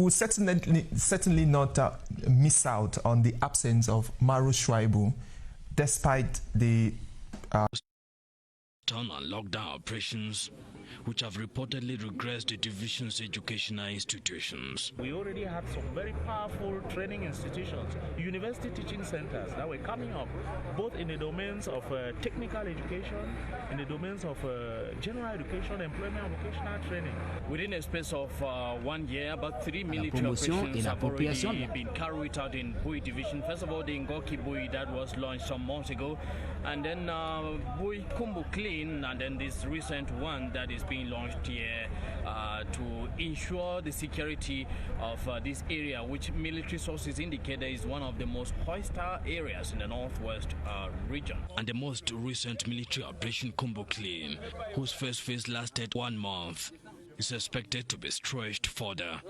will certainly not miss out on the absence of Maru Schreiber, despite the on lockdown operations, which have reportedly regressed the division's educational institutions. We already had some very powerful training institutions, university teaching centers that were coming up, both in the domains of technical education, in the domains of general education, employment, vocational training. Within a space of 1 year, about 3 military operations have already been carried out in Bui division. First of all, the Ngoki Bui that was launched some months ago, and then Bui Kumbu Clean, and then this recent one that is being launched here to ensure the security of this area, which military sources indicate is one of the most hostile areas in the northwest region. And the most recent military operation Kumbu Clean, whose first phase lasted 1 month, is expected to be stretched further,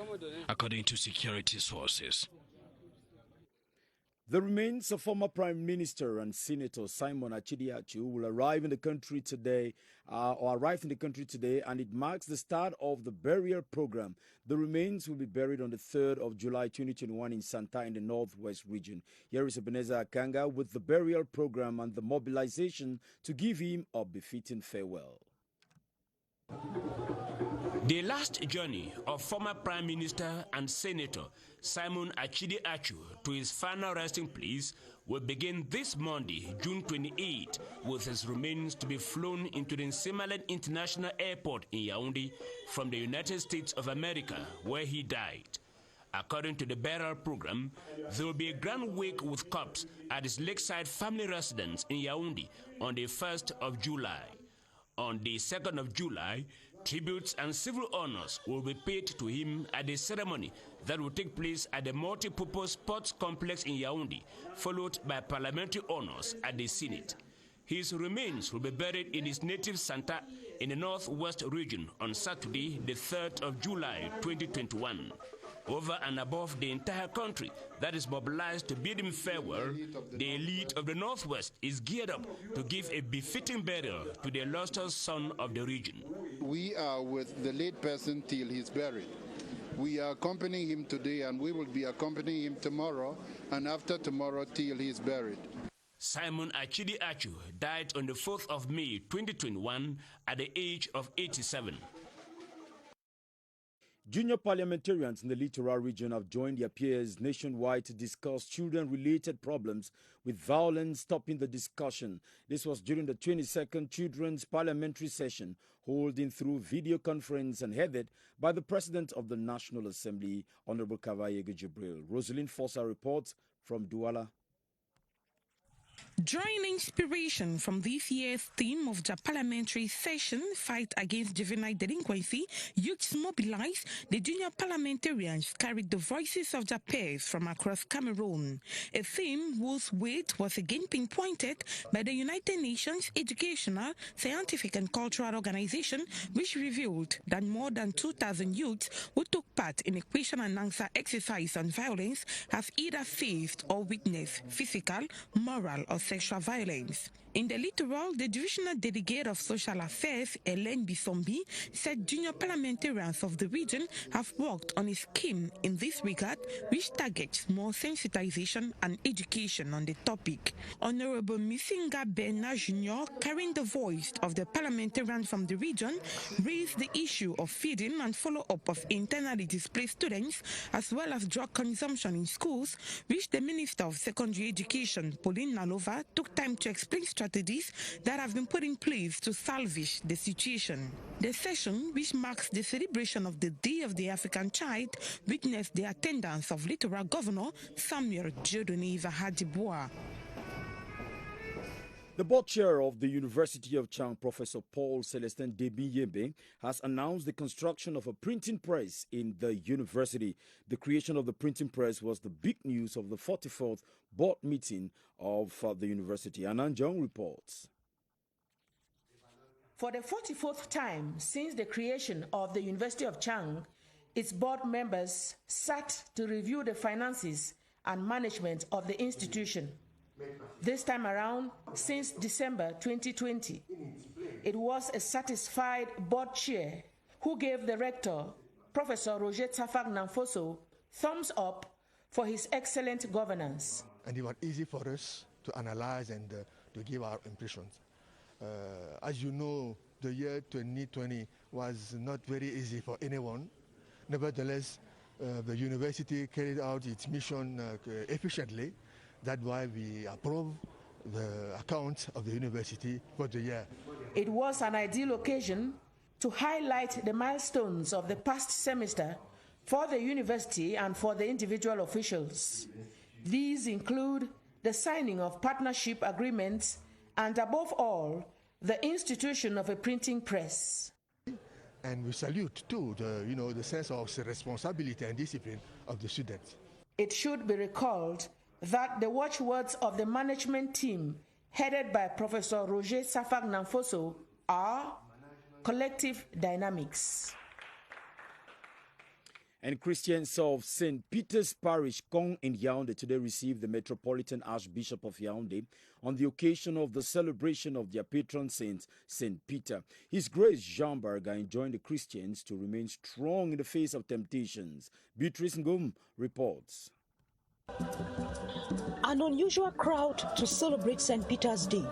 according to security sources. The remains of former Prime Minister and Senator Simon Achidiachu will arrive in the country today, and it marks the start of the burial program. The remains will be buried on the 3rd of July 2021 in Santa in the northwest region. Here is Ebenezer Akanga with the burial program and the mobilization to give him a befitting farewell. The last journey of former Prime Minister and Senator Simon Achidiachu to his final resting place will begin this Monday, June 28, with his remains to be flown into the Nsimalem International Airport in Yaoundé from the United States of America, where he died. According to the burial program, there will be a grand wake with corpse at his lakeside family residence in Yaoundé on the 1st of July. On the 2nd of July, tributes and civil honors will be paid to him at a ceremony that will take place at the multi-purpose sports complex in Yaoundé, followed by parliamentary honors at the Senate. His remains will be buried in his native Santa in the northwest region on Saturday, the 3rd of July 2021. Over and above the entire country that is mobilized to bid him farewell, the elite of the Northwest is geared up to give a befitting burial to the illustrious son of the region. We are with the late person till he's buried. We are accompanying him today, and we will be accompanying him tomorrow and after tomorrow till he is buried. Simon Achidiachu died on the 4th of May 2021 at the age of 87. Junior parliamentarians in the littoral region have joined their peers nationwide to discuss children-related problems with violence, stopping the discussion. This was during the 22nd Children's Parliamentary Session, holding through video conference and headed by the President of the National Assembly, Honorable Kavayege Jibril. Rosalind Fossa reports from Douala. Drawing inspiration from this year's theme of the parliamentary session, Fight Against Juvenile Delinquency, youths mobilized, the junior parliamentarians carried the voices of their peers from across Cameroon, a theme whose weight was again pinpointed by the United Nations Educational, Scientific and Cultural Organization, which revealed that more than 2,000 youths who took part in a question and answer exercise on violence have either faced or witnessed physical, moral or sexual violence. In the littoral, the Divisional Delegate of Social Affairs, Hélène Bissombi, said junior parliamentarians of the region have worked on a scheme in this regard which targets more sensitization and education on the topic. Honorable Missinga Bernard Jr., carrying the voice of the parliamentarian from the region, raised the issue of feeding and follow-up of internally displaced students, as well as drug consumption in schools, which the Minister of Secondary Education, Pauline Nalova, took time to explain strategies that have been put in place to salvage the situation. The session, which marks the celebration of the Day of the African Child, witnessed the attendance of Littoral Governor Samuel Dieudonné Vahadibois. The board chair of the University of Chang, Professor Paul Celestin Debiyebe, has announced the construction of a printing press in the university. The creation of the printing press was the big news of the 44th board meeting of the university. Anan Jong reports. For the 44th time since the creation of the University of Chang, its board members sat to review the finances and management of the institution. This time around, since December 2020, it was a satisfied board chair who gave the rector Professor Roger Tafag Namfoso thumbs up for his excellent governance. And it was easy for us to analyze and to give our impressions. As you know, the year 2020 was not very easy for anyone. Nevertheless, the university carried out its mission efficiently. That's why we approve the accounts of the university for the year. It was an ideal occasion to highlight the milestones of the past semester for the university and for the individual officials. These include the signing of partnership agreements and, above all, the institution of a printing press. And we salute too the sense of responsibility and discipline of the students. It should be recalled that the watchwords of the management team headed by Professor Roger Safag Namfoso are collective dynamics. And Christians of St. Peter's Parish, Kong in Yaoundé, today received the Metropolitan Archbishop of Yaoundé on the occasion of the celebration of their patron saint, St. Peter. His Grace Jean Barga enjoined the Christians to remain strong in the face of temptations. Beatrice Ngum reports. An unusual crowd to celebrate St. Peter's Day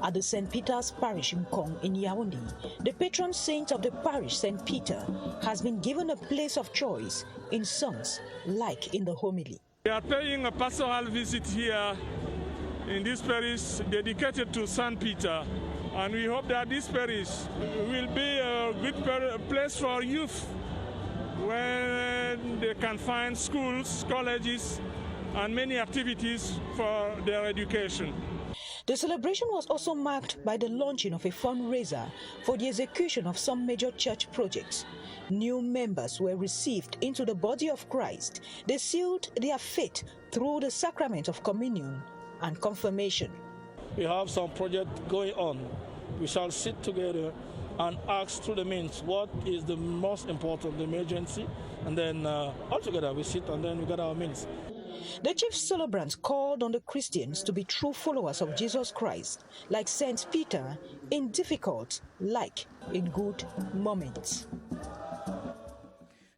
at the St. Peter's Parish in Kong in Yaoundé. The patron saint of the parish, St. Peter, has been given a place of choice in songs like in the homily. We are paying a pastoral visit here in this parish dedicated to St. Peter, and we hope that this parish will be a good place for youth where they can find schools, colleges, and many activities for their education. The celebration was also marked by the launching of a fundraiser for the execution of some major church projects. New members were received into the body of Christ. They sealed their faith through the sacrament of communion and confirmation. We have some projects going on. We shall sit together and ask through the means what is the most important, the emergency, and then all together we sit and then we get our means. The chief celebrants called on the Christians to be true followers of Jesus Christ, like Saint Peter, in difficult like in good moments.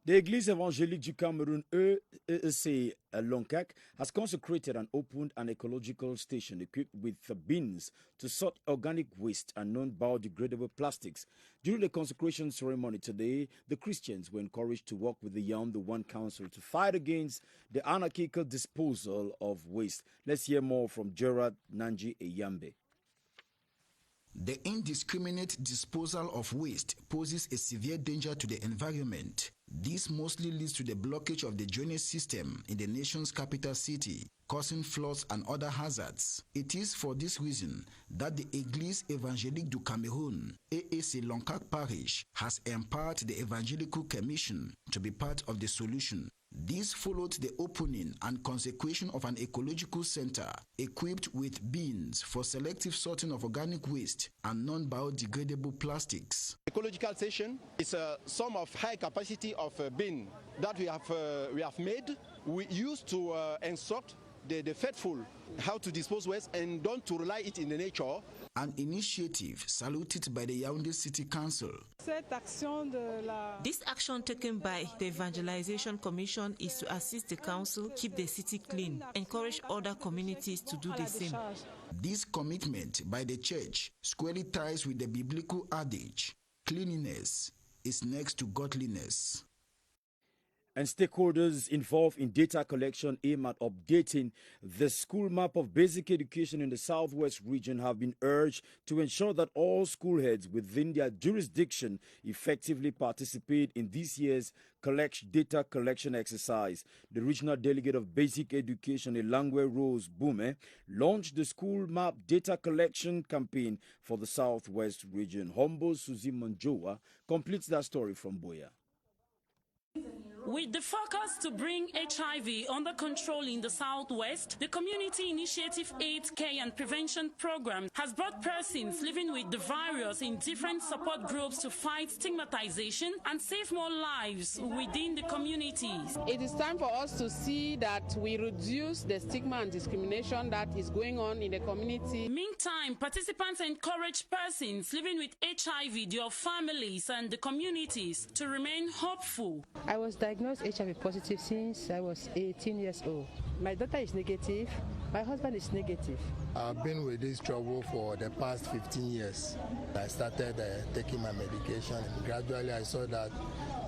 The Église évangélique du Cameroun, EEC Loncac, has consecrated and opened an ecological station equipped with bins to sort organic waste and non-biodegradable plastics. During the consecration ceremony today, the Christians were encouraged to work with the Yaoundé One Council to fight against the anarchical disposal of waste. Let's hear more from Gerard Nanji Eyambe. The indiscriminate disposal of waste poses a severe danger to the environment. This mostly leads to the blockage of the drainage system in the nation's capital city, causing floods and other hazards. It is for this reason that the Église évangélique du Cameroun, EEC Loncac Parish, has empowered the Evangelical Commission to be part of the solution. This followed the opening and consecration of an ecological center equipped with bins for selective sorting of organic waste and non-biodegradable plastics. Ecological station is a sum of high capacity of bin that we have made. We used to insert the faithful how to dispose waste and don't to rely it in the nature. An initiative saluted by the Yaoundé City Council. This action taken by the Evangelization Commission is to assist the council keep the city clean, encourage other communities to do the same. This commitment by the church squarely ties with the biblical adage, cleanliness is next to godliness. And stakeholders involved in data collection aim at updating the school map of basic education in the Southwest region have been urged to ensure that all school heads within their jurisdiction effectively participate in this year's data collection exercise. The regional delegate of basic education, Elangwe Rose Bume, launched the school map data collection campaign for the Southwest region. Humble Suzy Manjoa completes that story from Boya. With the focus to bring HIV under control in the Southwest, the Community Initiative AIDS Care and Prevention Program has brought persons living with the virus in different support groups to fight stigmatization and save more lives within the communities. It is time for us to see that we reduce the stigma and discrimination that is going on in the community. Meantime, participants encourage persons living with HIV, their families, and the communities to remain hopeful. I was diagnosed HIV positive since I was 18 years old. My daughter is negative. My husband is negative. I've been with this trouble for the past 15 years. I started taking my medication, and gradually I saw that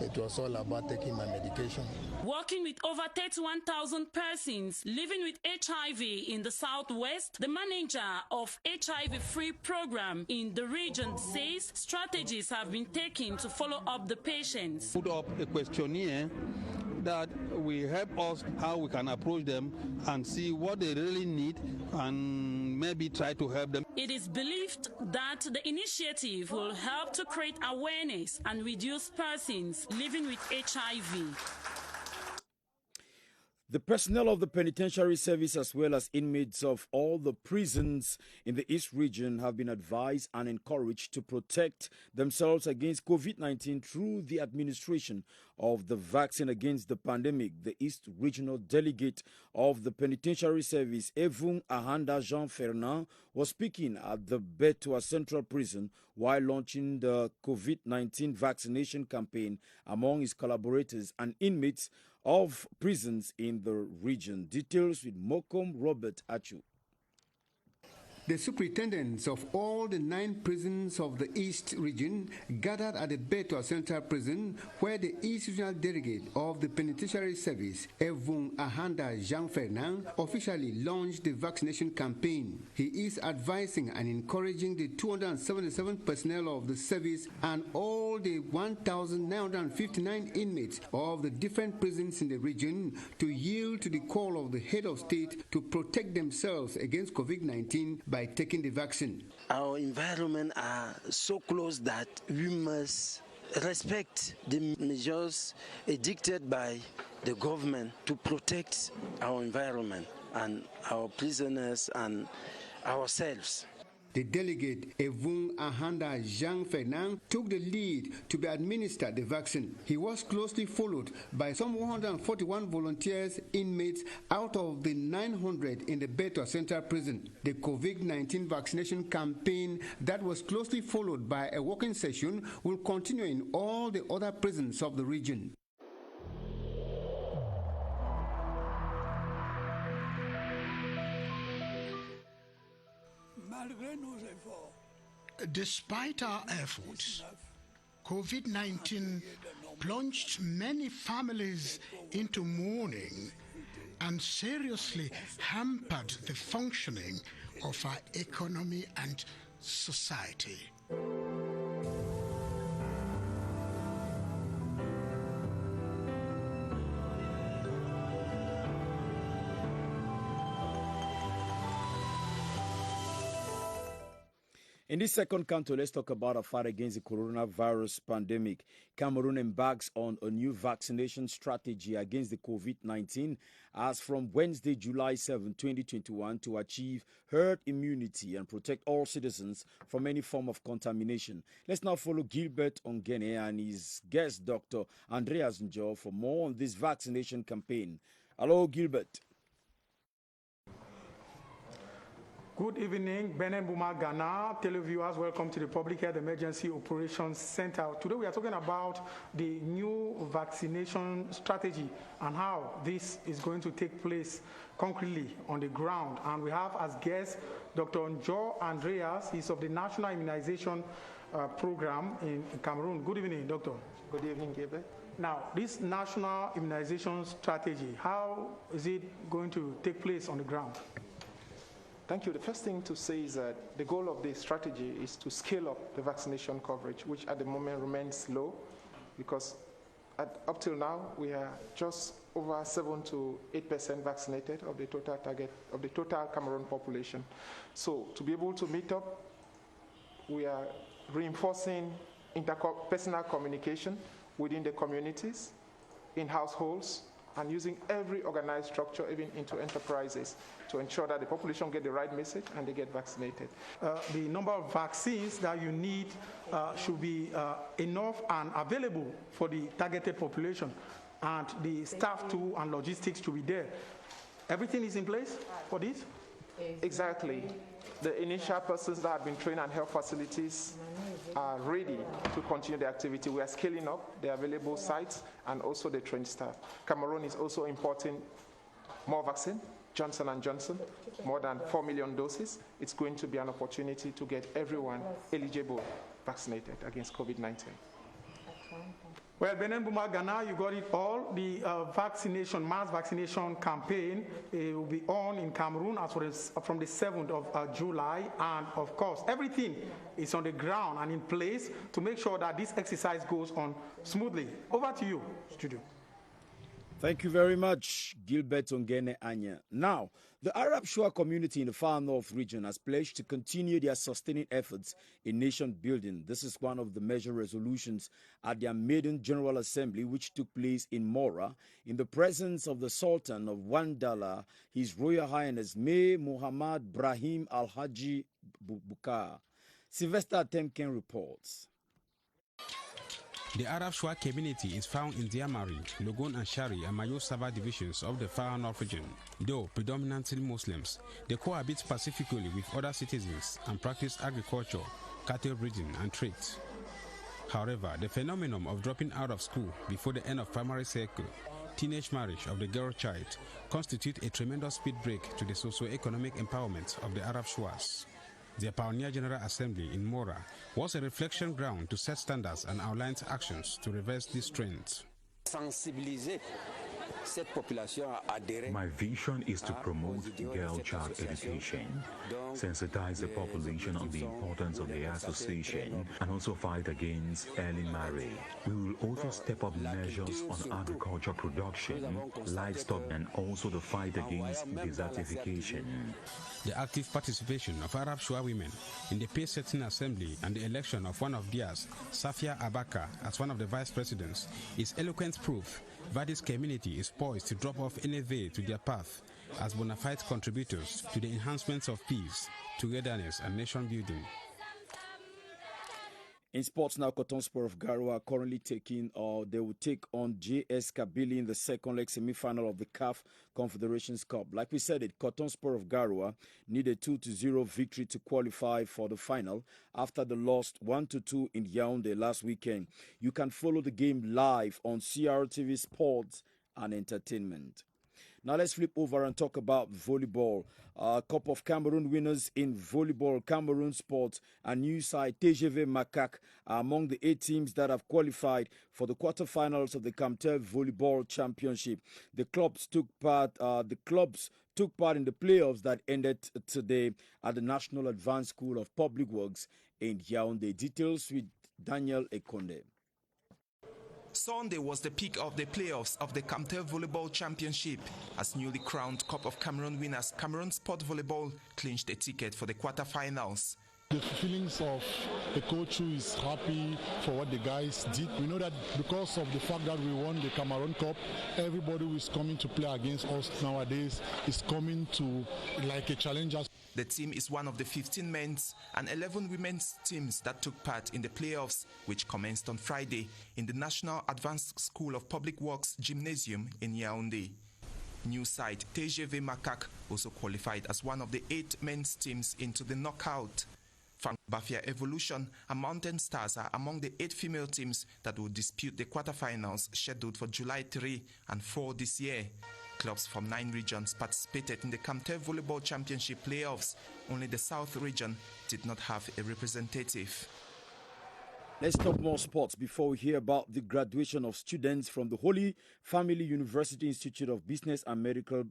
it was all about taking my medication. Working with over 31,000 persons living with HIV in the Southwest, the manager of HIV-free program in the region says strategies have been taken to follow up the patients. Put up a questionnaire that will help us how we can approach them and see what they really need and maybe try to help them. It is believed that the initiative will help to create awareness and reduce persons living with HIV. The personnel of the penitentiary service as well as inmates of all the prisons in the East region have been advised and encouraged to protect themselves against COVID-19 through the administration of the vaccine against the pandemic. The East Regional Delegate of the Penitentiary Service, Evun Ahanda Jean-Fernand, was speaking at the Betua Central Prison while launching the COVID-19 vaccination campaign among his collaborators and inmates of prisons in the region. Details with Mokom Robert Achu. The superintendents of all the 9 prisons of the East region gathered at the Betua Central Prison, where the East Regional Delegate of the Penitentiary Service, Evun Ahanda Jean-Fernand, officially launched the vaccination campaign. He is advising and encouraging the 277 personnel of the service and all the 1,959 inmates of the different prisons in the region to yield to the call of the head of state to protect themselves against COVID-19 by taking the vaccine. Our environment are so close that we must respect the measures dictated by the government to protect our environment and our prisoners and ourselves. The delegate, Evun Ahanda Jean-Fernand, took the lead to be administered the vaccine. He was closely followed by some 141 volunteers, inmates out of the 900 in the Betua Central Prison. The COVID-19 vaccination campaign that was closely followed by a walking session will continue in all the other prisons of the region. Despite our efforts, COVID-19 plunged many families into mourning and seriously hampered the functioning of our economy and society. In this second canto, let's talk about a fight against the coronavirus pandemic. Cameroon embarks on a new vaccination strategy against the COVID-19 as from Wednesday, July 7, 2021 to achieve herd immunity and protect all citizens from any form of contamination. Let's now follow Gilbert Ongene and his guest, Dr. Andreas Njo, for more on this vaccination campaign. Hello, Gilbert. Good evening, Benin Buma Ghana, televiewers. Welcome to the Public Health Emergency Operations Center. Today we are talking about the new vaccination strategy and how this is going to take place concretely on the ground. And we have as guest Dr. Njo Andreas. He's of the National Immunization Program in Cameroon. Good evening, Doctor. Good evening, Gabriel. Now, this national immunization strategy, how is it going to take place on the ground? Thank you. The first thing to say is that the goal of this strategy is to scale up the vaccination coverage, which at the moment remains low, because up till now we are just over 7 to 8% vaccinated of the total target of the total Cameroon population. So to be able to meet up, we are reinforcing interpersonal communication within the communities, in households and using every organized structure, even into enterprises, to ensure that the population get the right message and they get vaccinated. The number of vaccines that you need should be enough and available for the targeted population, and the staff too and logistics to be there. Everything is in place for this? Exactly. The initial persons that have been trained and health facilities are ready to continue the activity. We are scaling up the available sites and also the trained staff. Cameroon is also importing more vaccine, Johnson & Johnson, more than 4 million doses. It's going to be an opportunity to get everyone eligible vaccinated against COVID-19. Well, Benenbuma Ghana, you got it all. The mass vaccination campaign will be on in Cameroon from the 7th of July. And of course, everything is on the ground and in place to make sure that this exercise goes on smoothly. Over to you, studio. Thank you very much, Gilbert Ongene Anya. Now, the Arab Shua community in the far north region has pledged to continue their sustaining efforts in nation building. This is one of the measure resolutions at their maiden General Assembly, which took place in Mora, in the presence of the Sultan of Wandala, His Royal Highness May Muhammad Brahim Al-Haji Bukar. Sylvester Temken reports. The Arab Shua community is found in Diamari, Logon and Shari and Mayo Saba divisions of the Far North region. Though predominantly Muslims, they cohabit pacifically with other citizens and practice agriculture, cattle breeding and trade. However, the phenomenon of dropping out of school before the end of primary cycle, teenage marriage of the girl child, constitute a tremendous speed break to the socio-economic empowerment of the Arab Shuas. The Pioneer General Assembly in Mora was a reflection ground to set standards and outline actions to reverse these trends. My vision is to promote girl-child education, sensitize the population on the importance of the association, and also fight against early marriage. We will also step up measures on agriculture production, livestock, and also the fight against desertification. The active participation of Arab Shua women in the pace-setting assembly and the election of one of theirs, Safia Abaka, as one of the vice presidents, is eloquent proof that this community is poised to drop off any veil to their path as bona fide contributors to the enhancements of peace, togetherness, and nation building. In sports now, Cotton Sport of Garoua are currently they will take on JS Kabylie in the second leg semi-final of the CAF Confederations Cup. Like we said, Cotton Sport of Garoua needed 2-0 victory to qualify for the final after the loss 1-2 in Yaoundé last weekend. You can follow the game live on CRTV Sports and Entertainment. Now let's flip over and talk about volleyball. Cup of Cameroon winners in volleyball, Cameroon Sports and new side TGV Macaque are among the 8 teams that have qualified for the quarterfinals of the Cameroon Volleyball Championship. The clubs took part in the playoffs that ended today at the National Advanced School of Public Works in Yaoundé. Details with Daniel Ekonde. Sunday was the peak of the playoffs of the Cameroon Volleyball Championship as newly crowned Cup of Cameroon winners Cameroon Sport Volleyball clinched a ticket for the quarterfinals. The feelings of the coach who is happy for what the guys did. We know that because of the fact that we won the Cameroon Cup, everybody who is coming to play against us nowadays is coming to like a challenger. The team is one of the 15 men's and 11 women's teams that took part in the playoffs, which commenced on Friday in the National Advanced School of Public Works Gymnasium in Yaoundé. New side TGV Macaque also qualified as one of the 8 men's teams into the knockout. Frank Bafia Evolution and Mountain Stars are among the 8 female teams that will dispute the quarterfinals scheduled for July 3 and 4 this year. Clubs from 9 regions participated in the Cameroon Volleyball Championship playoffs. Only the South region did not have a representative. Let's talk more sports before we hear about the graduation of students from the Holy Family University Institute of Business and Medical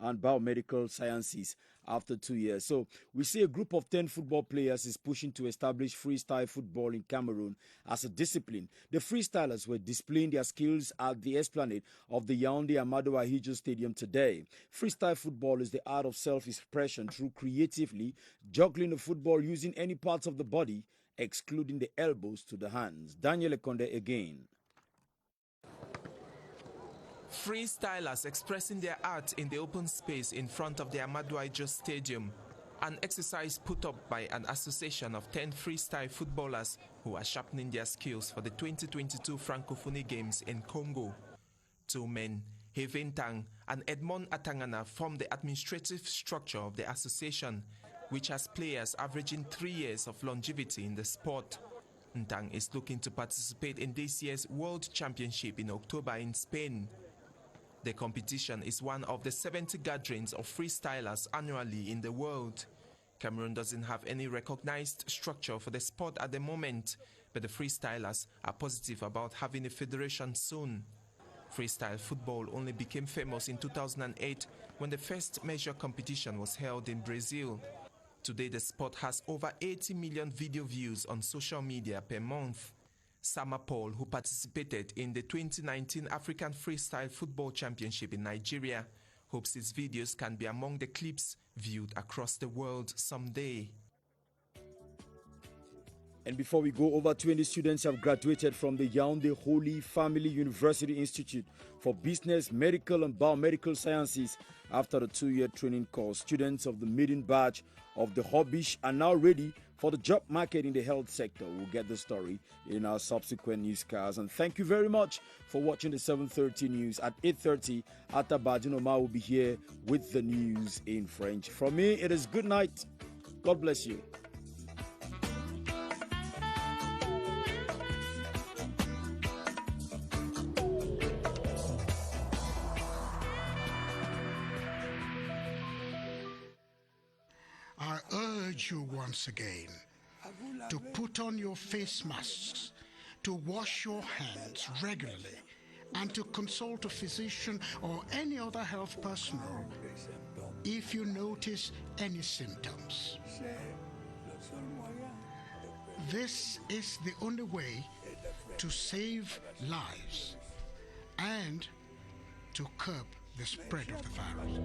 and Biomedical Sciences after 2 years. So we see a group of 10 football players is pushing to establish freestyle football in Cameroon as a discipline. The freestylers were displaying their skills at the esplanade of the Yaoundé Amadou Ahidjo Stadium today. Freestyle football is the art of self-expression through creatively juggling the football using any parts of the body, excluding the elbows to the hands. Daniel Ekonde again. Freestylers expressing their art in the open space in front of the Amadou Aidjo Stadium. An exercise put up by an association of 10 freestyle footballers who are sharpening their skills for the 2022 Francophonie Games in Congo. Two men, Heve Ntang and Edmond Atangana, form the administrative structure of the association, which has players averaging 3 years of longevity in the sport. Ntang is looking to participate in this year's World Championship in October in Spain. The competition is one of the 70 gatherings of freestylers annually in the world. Cameroon doesn't have any recognized structure for the sport at the moment, but the freestylers are positive about having a federation soon. Freestyle football only became famous in 2008 when the first major competition was held in Brazil. Today the sport has over 80 million video views on social media per month. Sama Paul, who participated in the 2019 African Freestyle Football Championship in Nigeria, hopes his videos can be among the clips viewed across the world someday. And before we go, over 20 students have graduated from the Yaoundé Holy Family University Institute for Business, Medical and Biomedical Sciences after a 2-year training course. Students of the maiden batch of the Hobbish are now ready for the job market in the health sector. We'll get the story in our subsequent newscasts. And thank you very much for watching the 7:30 news. At 8:30, Atta Bajinoma will be here with the news in French. From me, it is good night. God bless you. I urge you once again to put on your face masks, to wash your hands regularly, and to consult a physician or any other health personnel if you notice any symptoms. This is the only way to save lives and to curb the spread of the virus.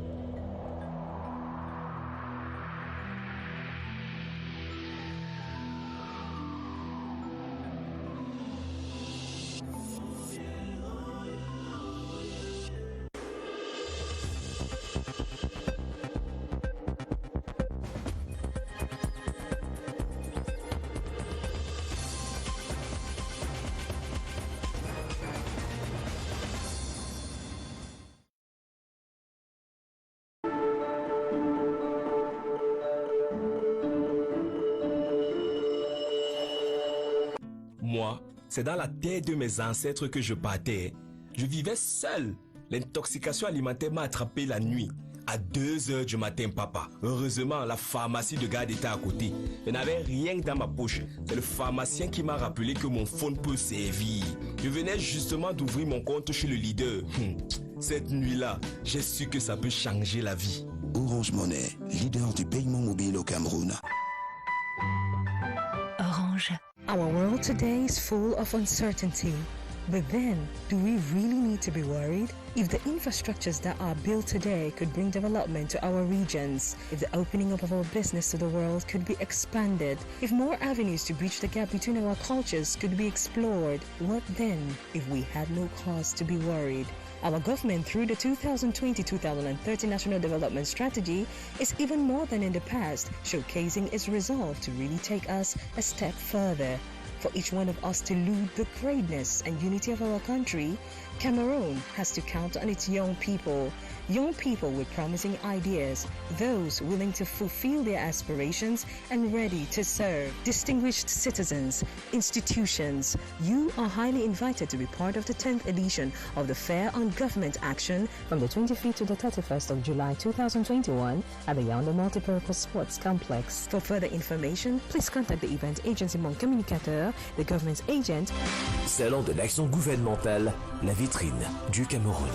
Moi, c'est dans la terre de mes ancêtres que je partais. Je vivais seul. L'intoxication alimentaire m'a attrapé la nuit. À 2 heures du matin, papa. Heureusement, la pharmacie de garde était à côté. Je n'avais rien dans ma poche. C'est le pharmacien qui m'a rappelé que mon phone peut servir. Je venais justement d'ouvrir mon compte chez le leader. Cette nuit-là, j'ai su que ça peut changer la vie. Orange Money, leader du paiement mobile au Cameroun. Orange. Our world today is full of uncertainty. But then, do we really need to be worried? If the infrastructures that are built today could bring development to our regions, if the opening up of our business to the world could be expanded, if more avenues to bridge the gap between our cultures could be explored, what then if we had no cause to be worried? Our government, through the 2020-2030 National Development Strategy, is even more than in the past, showcasing its resolve to really take us a step further. For each one of us to elude the greatness and unity of our country, Cameroon has to count on its young people with promising ideas, those willing to fulfill their aspirations and ready to serve. Distinguished citizens, institutions, you are highly invited to be part of the 10th edition of the Fair on Government Action from the 25th to the 31st of July 2021 at the Yaoundé Multipurpose Sports Complex. For further information, please contact the event agency Mon Communicateur, the government's agent. Salon de l'action gouvernementale, la vitrine du Cameroun.